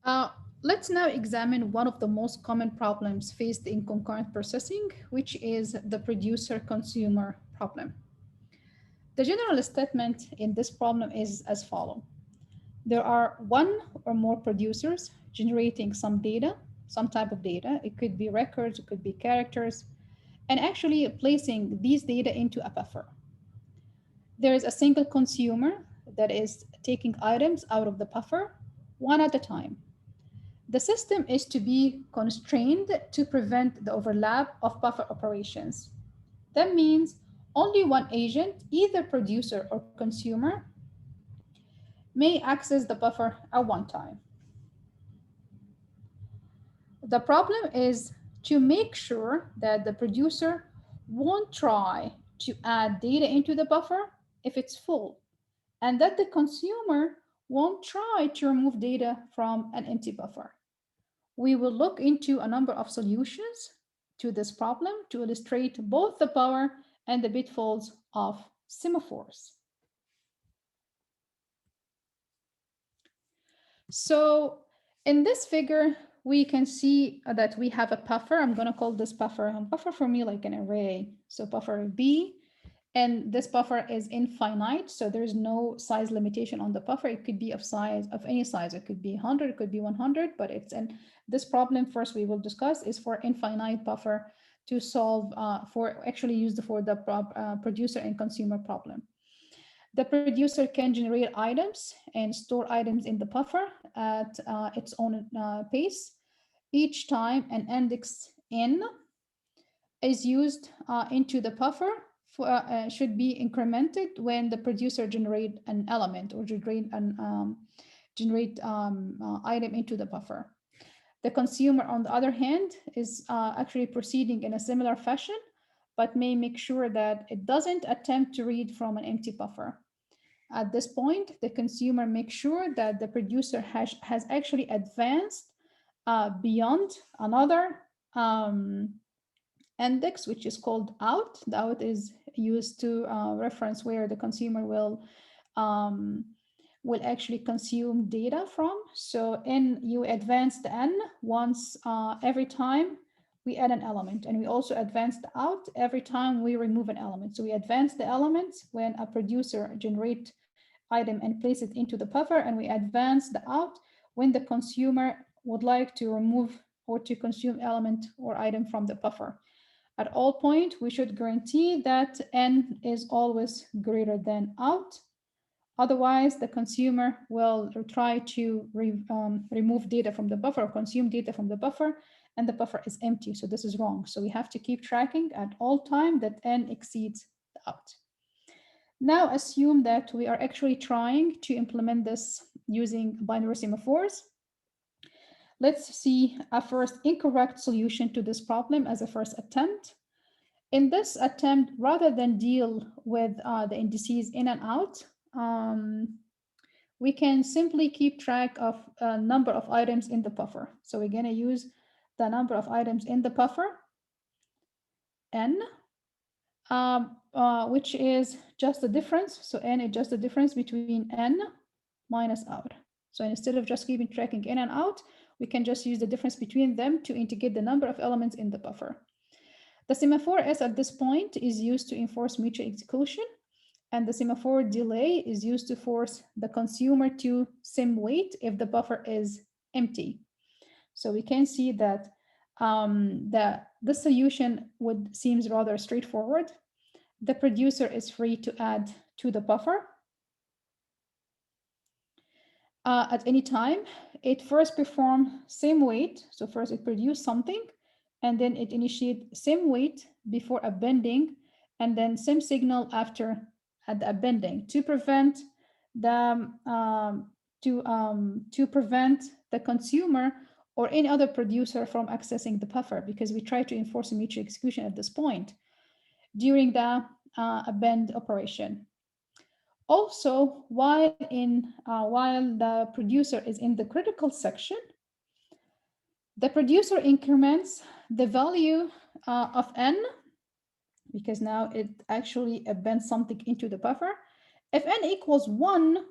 Uh, let's now examine one of the most common problems faced in concurrent processing, which is the producer-consumer problem. The general statement in this problem is as follows. There are one or more producers generating some data, some type of data. It could be records, it could be characters, and actually placing these data into a buffer. There is a single consumer that is taking items out of the buffer one at a time. The system is to be constrained to prevent the overlap of buffer operations. That means only one agent, either producer or consumer, may access the buffer at one time. The problem is to make sure that the producer won't try to add data into the buffer if it's full, and that the consumer won't try to remove data from an empty buffer. We will look into a number of solutions to this problem to illustrate both the power and the pitfalls of semaphores. So in this figure, we can see that we have a buffer. I'm going to call this buffer, a buffer for me like an array. So buffer B, and this buffer is infinite. So there's no size limitation on the buffer. It could be of size of any size. It could be 100, it could be 100, but it's in this problem first we will discuss is for infinite buffer to solve for actually used for the producer and consumer problem. The producer can generate items and store items in the buffer at its own pace. Each time an index n is used into the buffer should be incremented when the producer generate an element or generate item into the buffer. The consumer, on the other hand, is actually proceeding in a similar fashion, but may make sure that it doesn't attempt to read from an empty buffer. At this point, the consumer makes sure that the producer has actually advanced beyond another index, which is called out. The out is used to reference where the consumer um, will actually consume data from. So n, you advance the n once every time we add an element, and we also advance the out every time we remove an element. So we advance the elements when a producer generate item and place it into the buffer, and we advance the out when the consumer would like to remove or to consume element or item from the buffer. At all point, we should guarantee that n is always greater than out. Otherwise, the consumer will try to remove data from the buffer or consume data from the buffer, and the buffer is empty. So this is wrong. So we have to keep tracking at all time that n exceeds the out. Now assume that we are actually trying to implement this using binary semaphores. Let's see a first incorrect solution to this problem as a first attempt. In this attempt, rather than deal with the indices in and out, we can simply keep track of a number of items in the buffer. So we're going to use the number of items in the buffer, n, which is just the difference. So n is just the difference between n minus out. So instead of just keeping tracking in and out, we can just use the difference between them to indicate the number of elements in the buffer. The semaphore S at this point is used to enforce mutual execution, and the semaphore delay is used to force the consumer to sim wait if the buffer is empty. So we can see that the solution seems rather straightforward. The producer is free to add to the buffer at any time. It first performs sim wait. So first it produces something, and then it initiates sim wait before appending, and then sim signal after at the appending to prevent the to prevent the consumer or any other producer from accessing the buffer, because we try to enforce a mutual execution at this point during the append operation. Also, while the producer is in the critical section, the producer increments the value of n, because now it actually appends something into the buffer. If n equals 1,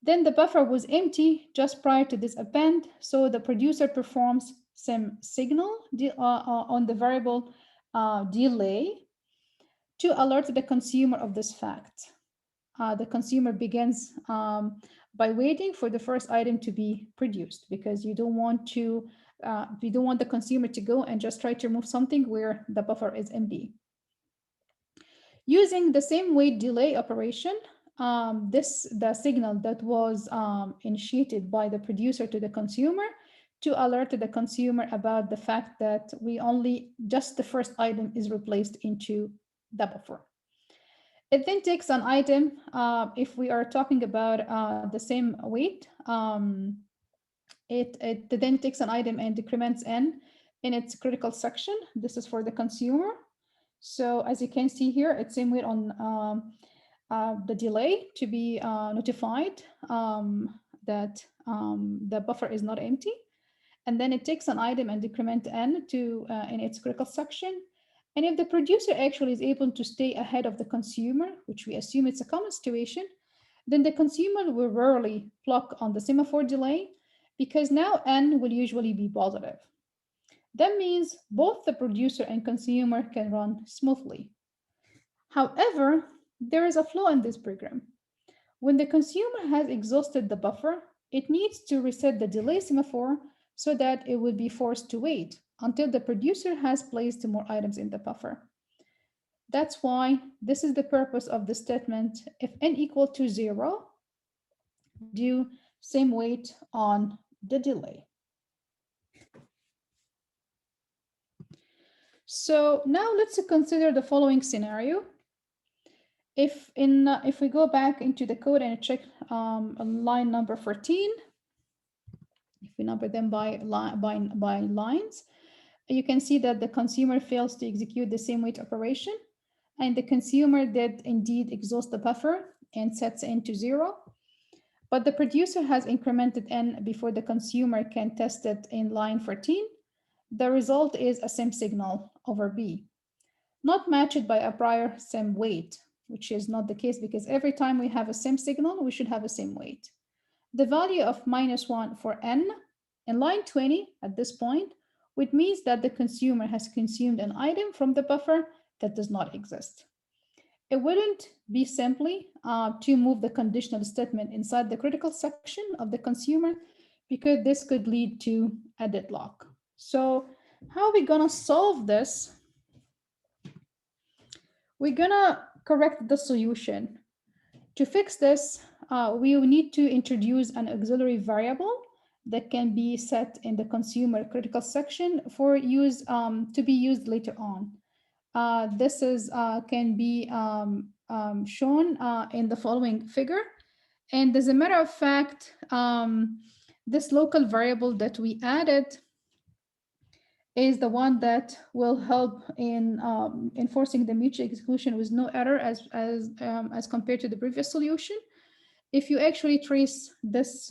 Then the buffer was empty just prior to this append, so the producer performs some signal on the variable delay to alert the consumer of this fact. The consumer begins by waiting for the first item to be produced, because you don't want the consumer to go and just try to remove something where the buffer is empty. Using the same wait delay operation, the signal that was initiated by the producer to the consumer to alert the consumer about the fact that just the first item is replaced into the buffer. It then takes an item, if we are talking about the same weight, it then takes an item and decrements n in its critical section. This is for the consumer. So as you can see here, it's same weight on the delay to be notified that the buffer is not empty. And then it takes an item and decrement n to in its critical section. And if the producer actually is able to stay ahead of the consumer, which we assume it's a common situation, then the consumer will rarely block on the semaphore delay, because now n will usually be positive. That means both the producer and consumer can run smoothly. However, there is a flaw in this program. When the consumer has exhausted the buffer, it needs to reset the delay semaphore so that it would be forced to wait until the producer has placed more items in the buffer. That's why this is the purpose of the statement: if n equal to 0, do same wait on the delay. So now let's consider the following scenario. If we go back into the code and check line number 14, if we number them by lines, you can see that the consumer fails to execute the same wait operation, and the consumer did indeed exhaust the buffer and sets n to 0. But the producer has incremented n before the consumer can test it in line 14. The result is a sim signal over b, not matched by a prior sim wait, which is not the case, because every time we have a sim signal, we should have a sim wait. The value of -1 for n in line 20 at this point, which means that the consumer has consumed an item from the buffer that does not exist. It wouldn't be simply to move the conditional statement inside the critical section of the consumer, because this could lead to a deadlock. So how are we gonna solve this? We're gonna correct the solution. To fix this, we will need to introduce an auxiliary variable that can be set in the consumer critical section for use to be used later on. This is can be shown in the following figure. And as a matter of fact, this local variable that we added is the one that will help in enforcing the mutual execution with no error as compared to the previous solution. If you actually trace this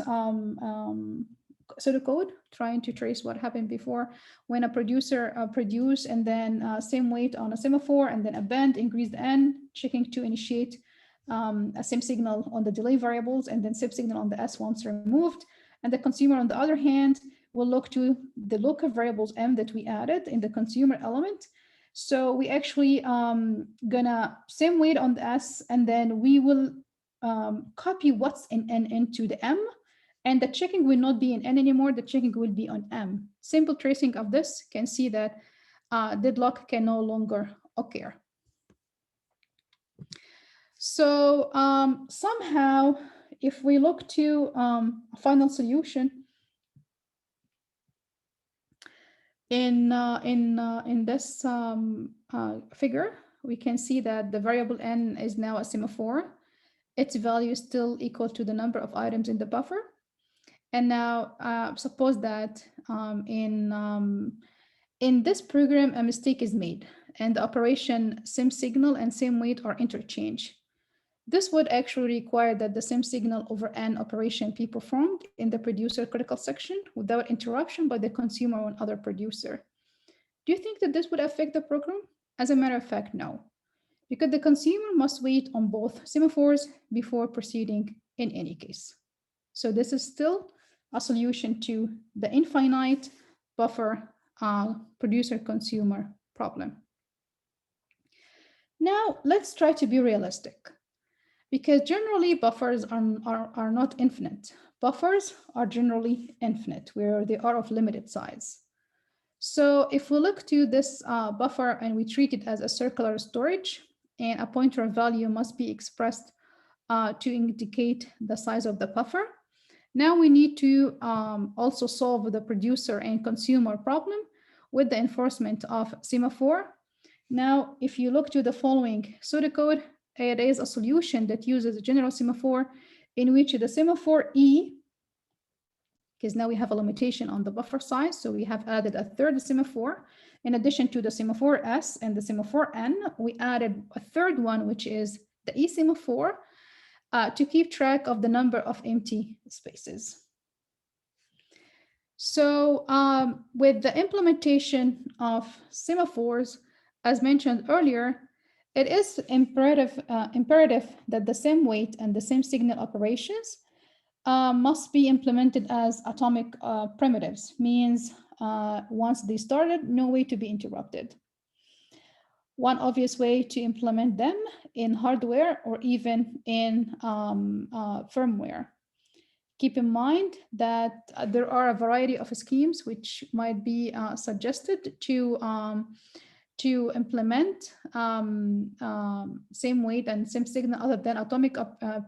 pseudocode, trying to trace what happened before when a producer produced and then same wait on a semaphore and then append, increase the n, checking to initiate a sim signal on the delay variables and then sim signal on the s once removed. And the consumer, on the other hand, will look to the local variables m that we added in the consumer element. So we actually gonna sim wait on the s, and then we will copy what's in n into the m, and the checking will not be in n anymore, the checking will be on m. Simple tracing of this can see that deadlock can no longer occur. So somehow, if we look to a final solution in this figure, we can see that the variable n is now a semaphore. Its value is still equal to the number of items in the buffer. And now suppose that in this program, a mistake is made and the operation sim signal and sim wait are interchanged. This would actually require that the sim signal over n operation be performed in the producer critical section without interruption by the consumer or other producer. Do you think that this would affect the program? As a matter of fact, no, because the consumer must wait on both semaphores before proceeding in any case. So this is still a solution to the infinite buffer producer-consumer problem. Now, let's try to be realistic, because generally buffers are not infinite. Buffers are generally infinite, where they are of limited size. So if we look to this buffer and we treat it as a circular storage, and a pointer value must be expressed to indicate the size of the buffer. Now we need to also solve the producer and consumer problem with the enforcement of semaphore. Now, if you look to the following pseudocode, it is a solution that uses a general semaphore in which the semaphore E, because now we have a limitation on the buffer size, so we have added a third semaphore. In addition to the semaphore S and the semaphore N, we added a third one, which is the E semaphore, to keep track of the number of empty spaces. So with the implementation of semaphores, as mentioned earlier, it is imperative that the same weight and the same signal operations must be implemented as atomic primitives, means once they started, no way to be interrupted. One obvious way to implement them in hardware or even in firmware. Keep in mind that there are a variety of schemes which might be suggested to implement same weight and same signal other than atomic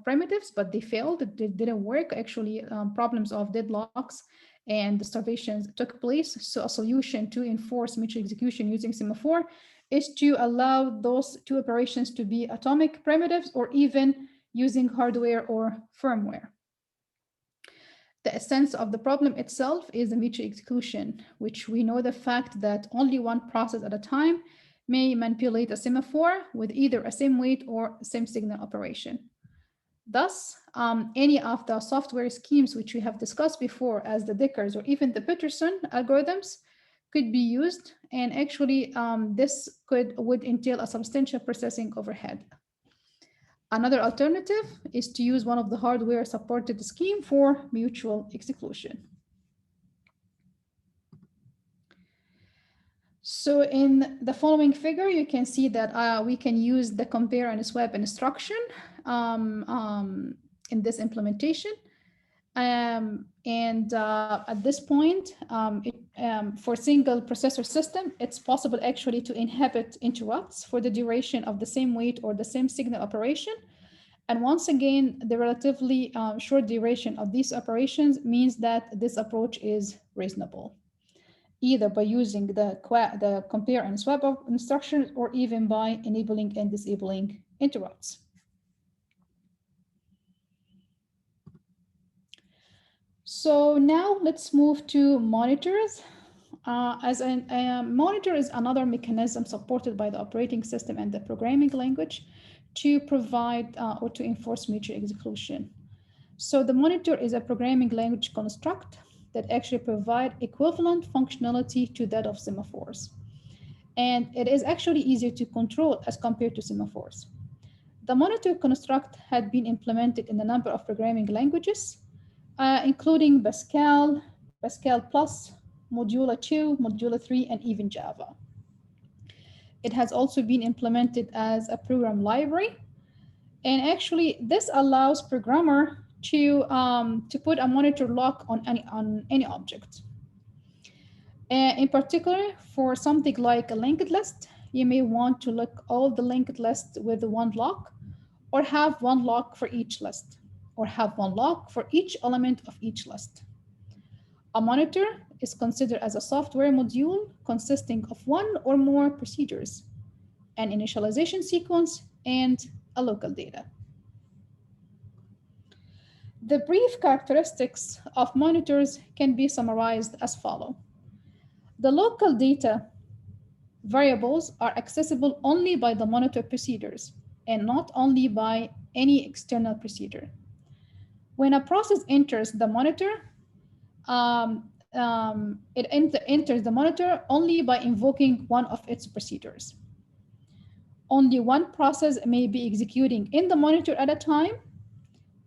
primitives, but they failed. It didn't work. Actually, problems of deadlocks and starvations took place. So a solution to enforce mutual execution using semaphore is to allow those two operations to be atomic primitives or even using hardware or firmware. The essence of the problem itself is the mutual execution, which we know the fact that only one process at a time may manipulate a semaphore with either a same weight or same signal operation. Thus, any of the software schemes which we have discussed before as the Dickers or even the Peterson algorithms could be used, and actually this would entail a substantial processing overhead. Another alternative is to use one of the hardware supported scheme for mutual execution. So in the following figure, you can see that we can use the compare and swap instruction in this implementation. At this point, for single processor system, it's possible actually to inhibit interrupts for the duration of the same weight or the same signal operation. And once again, the relatively short duration of these operations means that this approach is reasonable, either by using the compare and swap instructions or even by enabling and disabling interrupts. So now let's move to monitors. As a monitor is another mechanism supported by the operating system and the programming language to provide or to enforce mutual execution. So the monitor is a programming language construct that actually provide equivalent functionality to that of semaphores. And it is actually easier to control as compared to semaphores. The monitor construct had been implemented in a number of programming languages, including Pascal, Pascal Plus, Modula 2, Modula 3, and even Java. It has also been implemented as a program library. And actually, this allows programmer to put a monitor lock on any object. In particular, for something like a linked list, you may want to lock all the linked lists with one lock, or have one lock for each list, or have one lock for each element of each list. A monitor is considered as a software module consisting of one or more procedures, an initialization sequence, and a local data. The brief characteristics of monitors can be summarized as follows. The local data variables are accessible only by the monitor procedures and not only by any external procedure. When a process enters the monitor, it enters the monitor only by invoking one of its procedures. Only one process may be executing in the monitor at a time,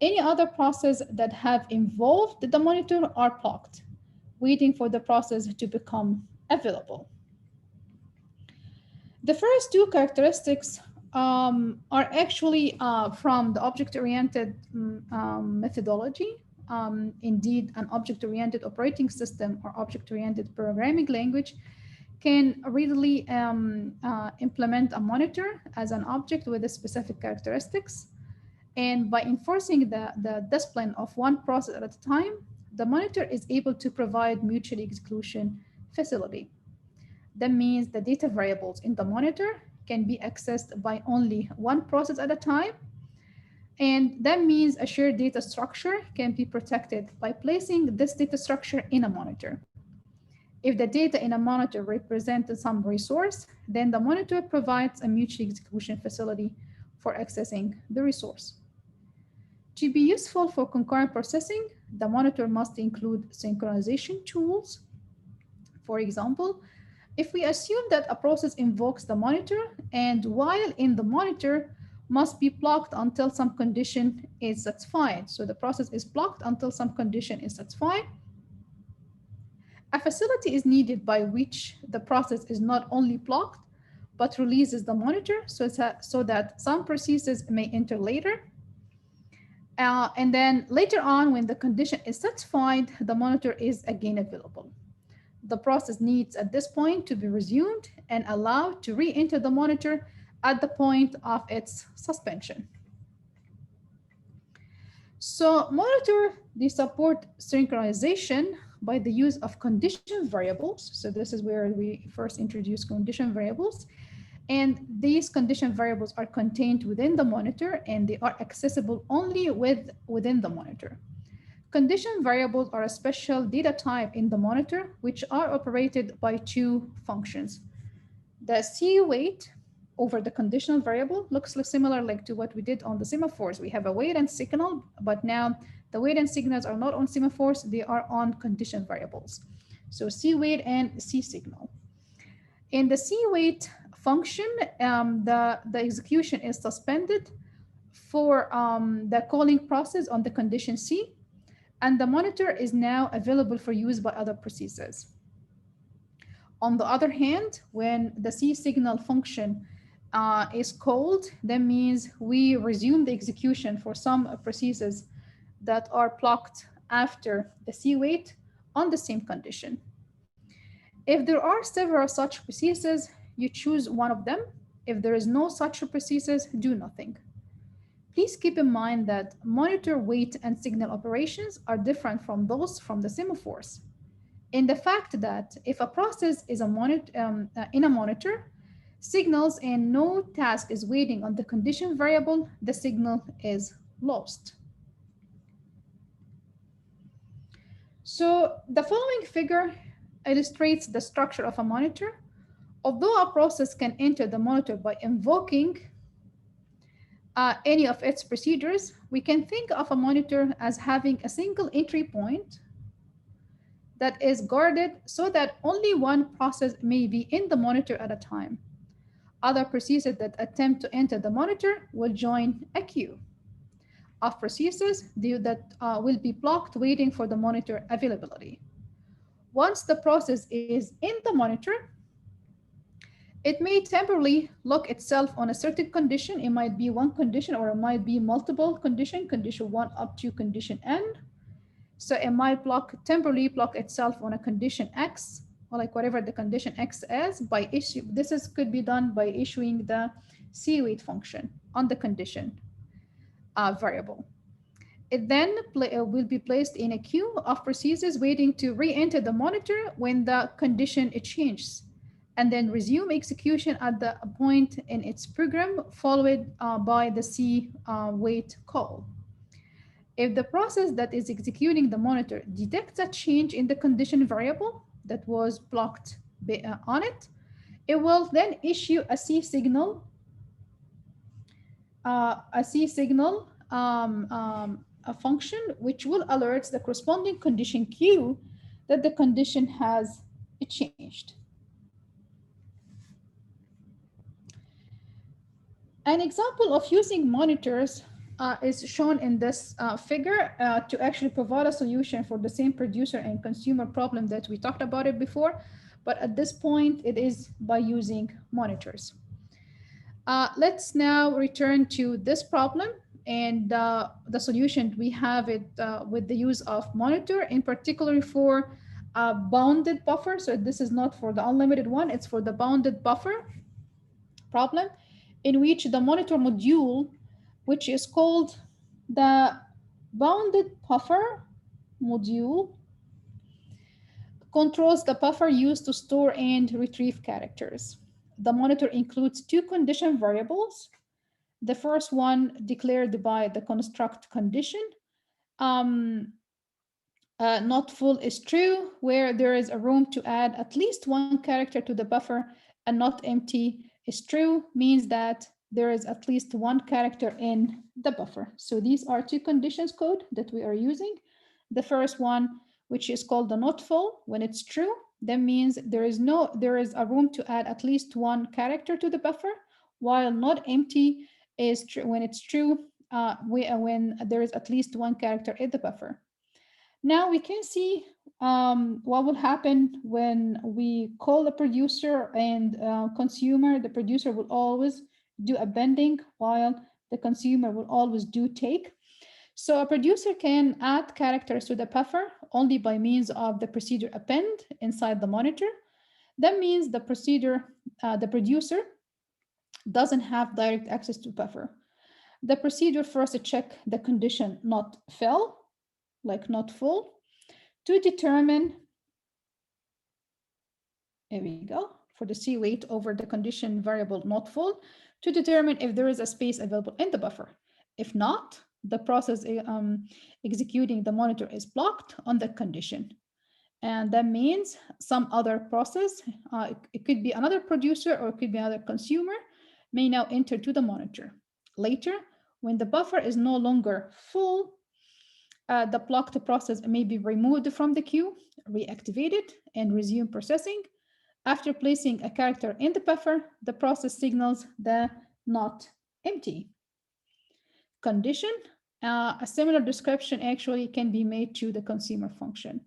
Any other process that have involved the monitor are blocked, waiting for the process to become available. The first two characteristics are actually from the object-oriented methodology. Indeed, an object-oriented operating system or object-oriented programming language can readily implement a monitor as an object with a specific characteristics. And by enforcing the discipline of one process at a time, the monitor is able to provide mutual exclusion facility. That means the data variables in the monitor can be accessed by only one process at a time. And that means a shared data structure can be protected by placing this data structure in a monitor. If the data in a monitor represents some resource, then the monitor provides a mutual exclusion facility for accessing the resource. To be useful for concurrent processing, the monitor must include synchronization tools. For example, if we assume that a process invokes the monitor and while in the monitor must be blocked until some condition is satisfied. So the process is blocked until some condition is satisfied. A facility is needed by which the process is not only blocked, but releases the monitor so that some processes may enter later. And then later on, when the condition is satisfied, the monitor is again available. The process needs at this point to be resumed and allowed to re-enter the monitor at the point of its suspension. So monitor, they support synchronization by the use of condition variables. So this is where we first introduce condition variables. And these condition variables are contained within the monitor and they are accessible only within the monitor. Condition variables are a special data type in the monitor, which are operated by two functions. The C-wait over the conditional variable looks similar like to what we did on the semaphores. We have a wait and signal, but now the wait and signals are not on semaphores, they are on condition variables. So C-wait and C-signal. In the C-wait function, the execution is suspended for the calling process on the condition C, and the monitor is now available for use by other processes. On the other hand, when the C-signal function is called, that means we resume the execution for some processes that are blocked after the C-wait on the same condition. If there are several such processes, you choose one of them. If there is no such processes, do nothing. Please keep in mind that monitor wait and signal operations are different from those from the semaphores. In the fact that if a process is in a monitor, signals and no task is waiting on the condition variable, the signal is lost. So the following figure illustrates the structure of a monitor. Although a process can enter the monitor by invoking any of its procedures, we can think of a monitor as having a single entry point that is guarded so that only one process may be in the monitor at a time. Other processes that attempt to enter the monitor will join a queue of processes that will be blocked waiting for the monitor availability. Once the process is in the monitor, it may temporarily lock itself on a certain condition. It might be one condition or it might be multiple condition 1 up to condition n. So it might temporarily block itself on a condition X, or like whatever the condition X is by issue. Could be done by issuing the C-wait function on the condition variable. It then will be placed in a queue of processes waiting to re-enter the monitor when the condition changes, and then resume execution at the point in its program, followed by the C-wait call. If the process that is executing the monitor detects a change in the condition variable that was blocked on it, it will then issue a C-signal, a function which will alert the corresponding condition queue that the condition has changed. An example of using monitors is shown in this figure to actually provide a solution for the same producer and consumer problem that we talked about it before. But at this point, it is by using monitors. Let's now return to this problem and the solution. We have it with the use of monitor, in particular for a bounded buffer. So this is not for the unlimited one, it's for the bounded buffer problem, in which the monitor module, which is called the bounded buffer module, controls the buffer used to store and retrieve characters. The monitor includes two condition variables. The first one declared by the construct condition. Not full is true, where there is a room to add at least one character to the buffer, and not empty is true, means that there is at least one character in the buffer. So these are two conditions code that we are using. The first one, which is called the not full, when it's true, that means there is a room to add at least one character to the buffer, while not empty is true when it's true, when there is at least one character in the buffer. Now we can see what will happen when we call the producer and consumer. The producer will always do appending, while the consumer will always do take. So a producer can add characters to the buffer only by means of the procedure append inside the monitor. That means the producer doesn't have direct access to buffer. The procedure first check the condition not fill, like not full, to determine, here we go, for the C weight over the condition variable not full, to determine if there is a space available in the buffer. If not, the process executing the monitor is blocked on that condition. And that means some other process, it could be another producer or it could be another consumer, may now enter to the monitor. Later, when the buffer is no longer full, the blocked process may be removed from the queue, reactivated, and resume processing. After placing a character in the buffer, the process signals the not empty condition. A similar description actually can be made to the consumer function.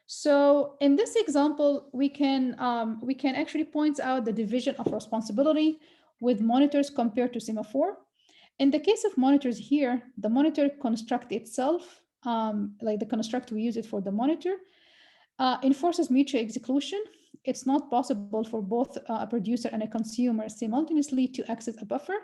So in this example, we can actually point out the division of responsibility with monitors compared to semaphore. In the case of monitors here, the monitor construct itself, like the construct we use it for the monitor, enforces mutual execution. It's not possible for both a producer and a consumer simultaneously to access a buffer.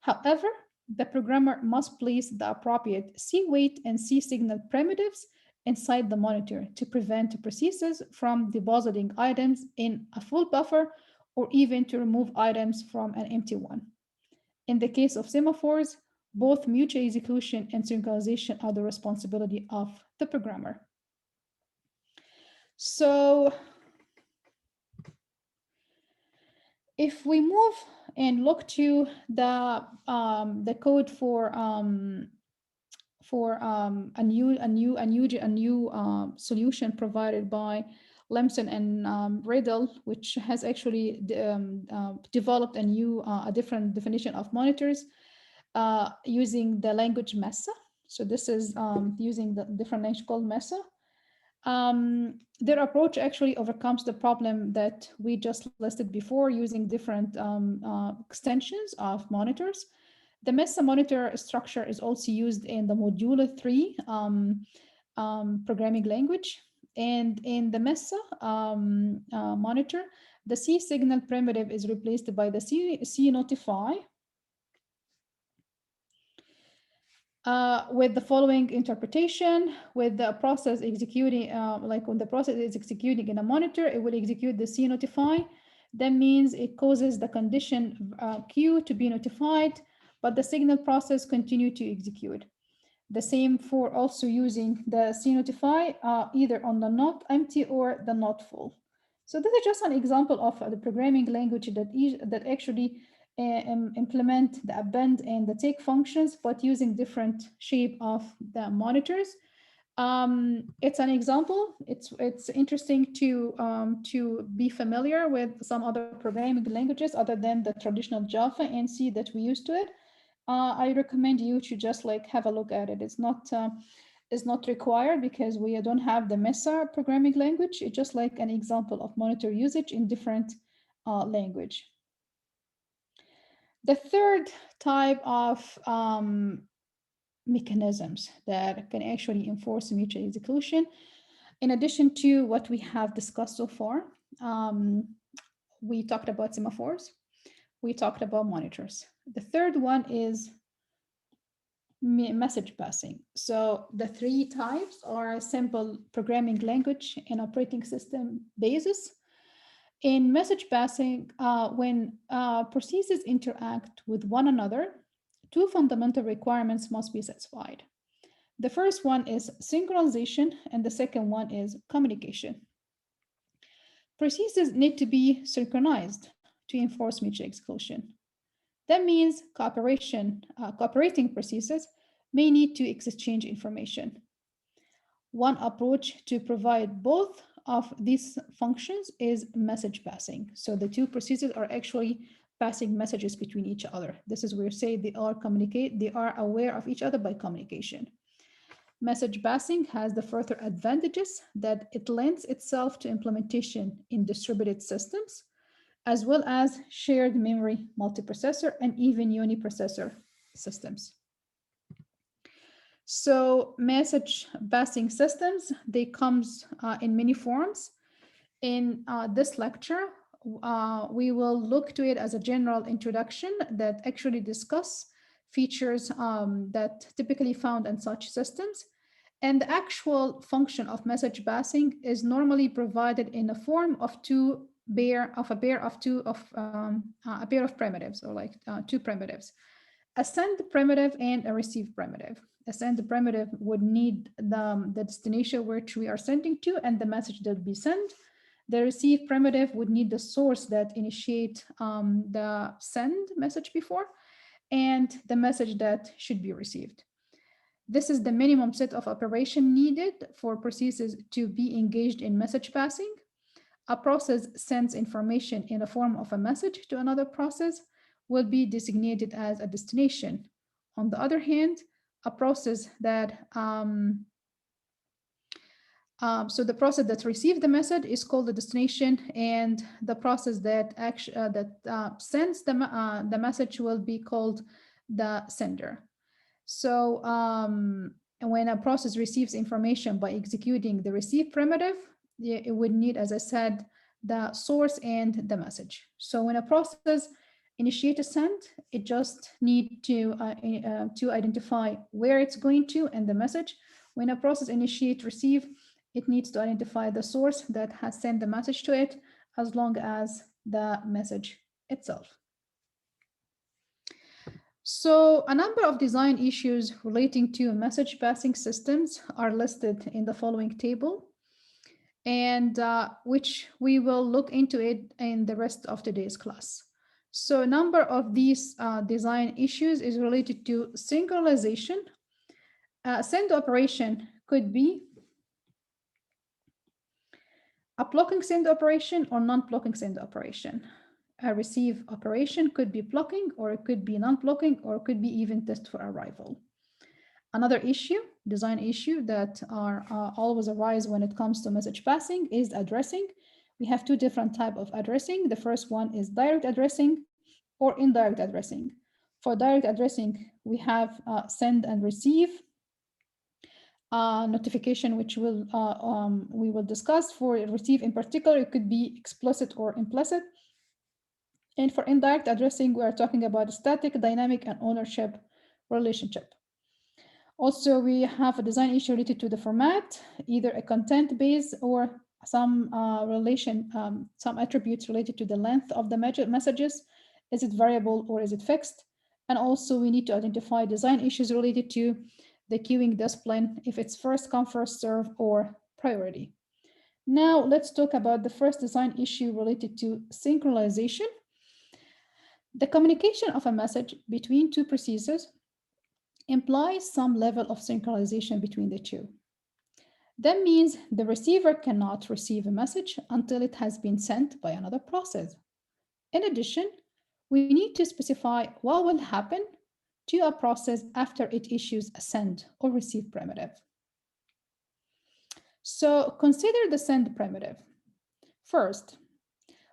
However, the programmer must place the appropriate C weight and C signal primitives inside the monitor to prevent processes from depositing items in a full buffer or even to remove items from an empty one. In the case of semaphores, both mutual execution and synchronization are the responsibility of the programmer. So if we move and look to the code for a new solution provided by Lemson and Riddle, which has actually developed a different definition of monitors using the language Mesa. So this is using the different language called Mesa. Their approach actually overcomes the problem that we just listed before using different extensions of monitors. The Mesa monitor structure is also used in the Module 3 programming language. And in the Mesa monitor, the C signal primitive is replaced by the C notify with the following interpretation. With the process executing, like when the process is executing in a monitor, it will execute the C notify. That means it causes the condition queue to be notified, but the signal process continue to execute. The same for also using the C notify either on the not empty or the not full. So this is just an example of the programming language that actually implement the append and the take functions, but using different shape of the monitors. It's an example. It's interesting to be familiar with some other programming languages other than the traditional Java and C that we used to it. I recommend you to just like have a look at it. It's not required because we don't have the MESA programming language. It's just like an example of monitor usage in different language. The third type of mechanisms that can actually enforce mutual execution, in addition to what we have discussed so far, we talked about semaphores, we talked about monitors. The third one is message passing. So the three types are simple programming language and operating system basis. In message passing, when processes interact with one another, two fundamental requirements must be satisfied. The first one is synchronization, and the second one is communication. Processes need to be synchronized to enforce mutual exclusion. That means cooperating processes may need to exchange information. One approach to provide both of these functions is message passing. So the two processes are actually passing messages between each other. This is where you say they are aware of each other by communication. Message passing has the further advantages that it lends itself to implementation in distributed systems, as well as shared memory multiprocessor and even uniprocessor systems. So message passing systems, they comes in many forms. In this lecture, we will look to it as a general introduction that actually discuss features that typically found in such systems. And the actual function of message passing is normally provided in the form of a pair of primitives, or like two primitives, a send primitive and a receive primitive. A send primitive would need the destination which we are sending to and the message that will be sent. The receive primitive would need the source that initiate the send message before and the message that should be received. This is the minimum set of operation needed for processes to be engaged in message passing. A process sends information in the form of a message to another process will be designated as a destination. On the other hand, a process that so the process that received the message is called the destination, and the process that sends the message will be called the sender. So when a process receives information by executing the receive primitive, it would need, as I said, the source and the message. So when a process initiate a send, it just need to identify where it's going to and the message. When a process initiate receive, it needs to identify the source that has sent the message to it, as long as the message itself. So a number of design issues relating to message passing systems are listed in the following table, and which we will look into it in the rest of today's class. So a number of these design issues is related to synchronization. Send operation could be a blocking send operation or non-blocking send operation. A receive operation could be blocking, or it could be non-blocking, or it could be even test for arrival. Another issue, design issue that are always arise when it comes to message passing is addressing. We have two different types of addressing. The first one is direct addressing or indirect addressing. For direct addressing, we have send and receive notification, which we will discuss. For receive in particular, it could be explicit or implicit. And for indirect addressing, we are talking about static, dynamic, and ownership relationship. Also, we have a design issue related to the format, either a content base or some some attributes related to the length of the messages. Is it variable or is it fixed? And also we need to identify design issues related to the queuing discipline, if it's first come, first serve, or priority. Now let's talk about the first design issue related to synchronization. The communication of a message between two processes implies some level of synchronization between the two. That means the receiver cannot receive a message until it has been sent by another process. In addition, we need to specify what will happen to a process after it issues a send or receive primitive. So consider the send primitive. First,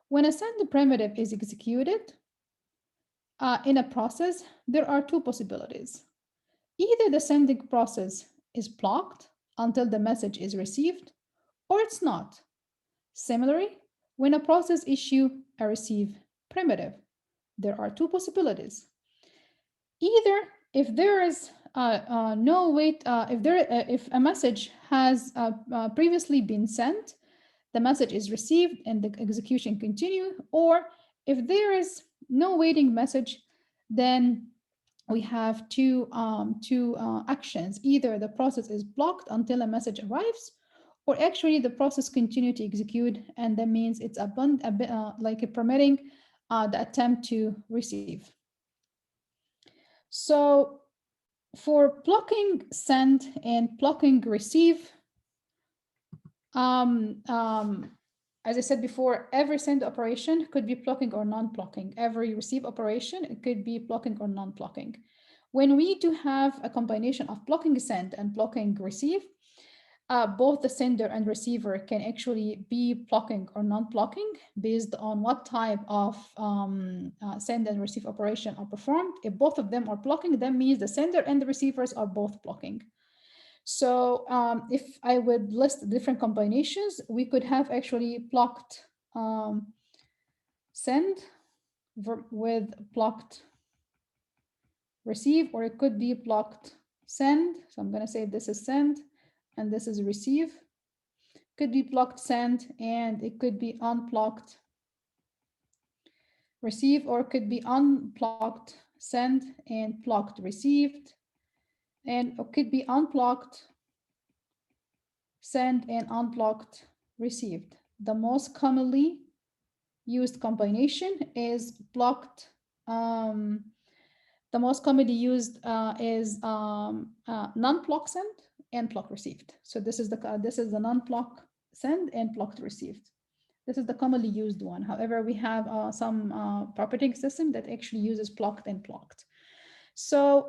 when a send primitive is executed in a process, there are two possibilities. Either the sending process is blocked until the message is received, or it's not. Similarly, when a process issues a receive primitive, there are two possibilities. Either if there is no wait, if a message has previously been sent, the message is received and the execution continue, or if there is no waiting message, then we have two actions. Either the process is blocked until a message arrives, or actually the process continue to execute, and that means it's like permitting the attempt to receive. So for blocking send and blocking receive, as I said before, every send operation could be blocking or non-blocking. Every receive operation, it could be blocking or non-blocking. When we do have a combination of blocking send and blocking receive, both the sender and receiver can actually be blocking or non-blocking based on what type of send and receive operation are performed. If both of them are blocking, that means the sender and the receivers are both blocking. So if I would list different combinations, we could have actually blocked send with blocked receive, or it could be blocked send. So I'm going to say this is send and this is receive. Could be blocked send and it could be unblocked receive, or it could be unblocked send and blocked received, and it could be unblocked send and unblocked received. The most commonly used combination is blocked. The most commonly used is non-block send and block received. So this is the non-block send and blocked received. This is the commonly used one. However, we have some property system that actually uses blocked and blocked. So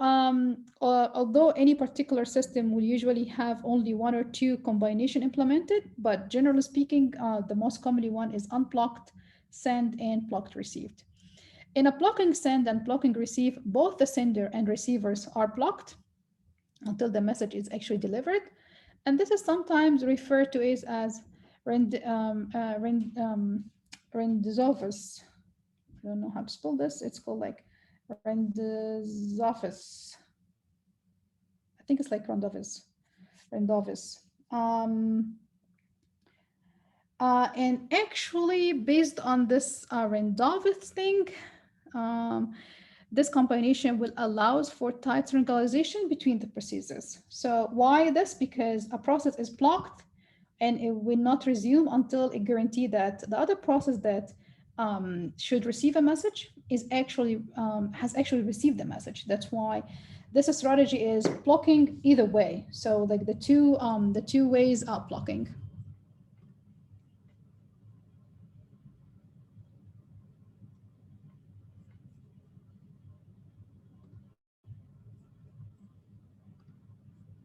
although any particular system will usually have only one or two combination implemented, but generally speaking, the most commonly one is unblocked send and blocked received. In a blocking send and blocking receive, both the sender and receivers are blocked until the message is actually delivered. And this is sometimes referred to as Rendezvous. I don't know how to spell this. It's called like Rendezvous. I think it's like Rendezvous. And actually, based on this Rendezvous thing, this combination will allows for tight synchronization between the processes. So why this? Because a process is blocked and it will not resume until it guarantees that the other process that should receive a message is actually has actually received the message. That's why this strategy is blocking either way. So like the two ways are blocking.